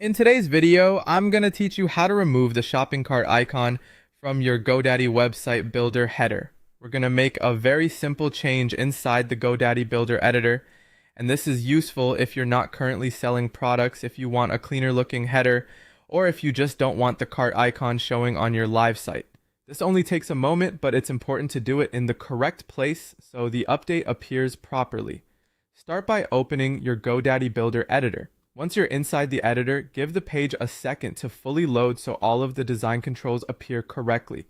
In today's video, I'm going to teach you how to remove the shopping cart icon from your GoDaddy website builder header. We're going to make a very simple change inside the GoDaddy builder editor, and this is useful if you're not currently selling products, if you want a cleaner looking header, or if you just don't want the cart icon showing on your live site. This only takes a moment, but it's important to do it in the correct place so the update appears properly. Start by opening your GoDaddy builder editor. Once you're inside the editor, give the page a second to fully load so all of the design controls appear correctly.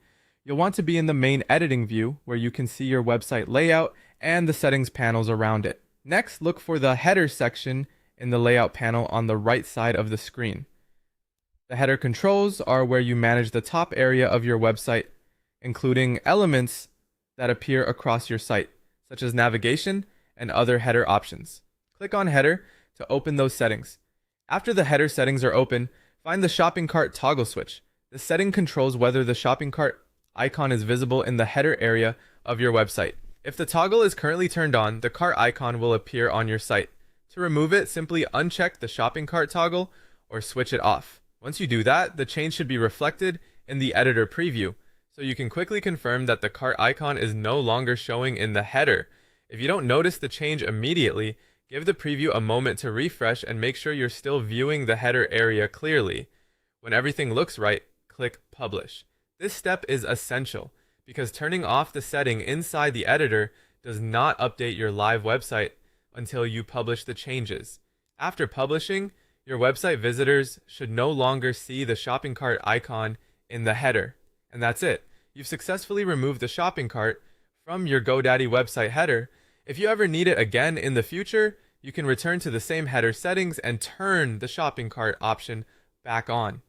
You'll want to be in the main editing view where you can see your website layout and the settings panels around it. Next, look for the header section in the layout panel on the right side of the screen. The header controls are where you manage the top area of your website, including elements that appear across your site, such as navigation and other header options. Click on Header to open those settings. After the header settings are open, find the shopping cart toggle switch. The setting controls whether the shopping cart icon is visible in the header area of your website. If the toggle is currently turned on, the cart icon will appear on your site. To remove it, simply uncheck the shopping cart toggle or switch it off. Once you do that, the change should be reflected in the editor preview, so you can quickly confirm that the cart icon is no longer showing in the header. If you don't notice the change immediately, give the preview a moment to refresh and make sure you're still viewing the header area clearly. When everything looks right, click Publish. This step is essential because turning off the setting inside the editor does not update your live website until you publish the changes. After publishing, your website visitors should no longer see the shopping cart icon in the header. And that's it. You've successfully removed the shopping cart from your GoDaddy website header. If you ever need it again in the future, you can return to the same header settings and turn the shopping cart option back on.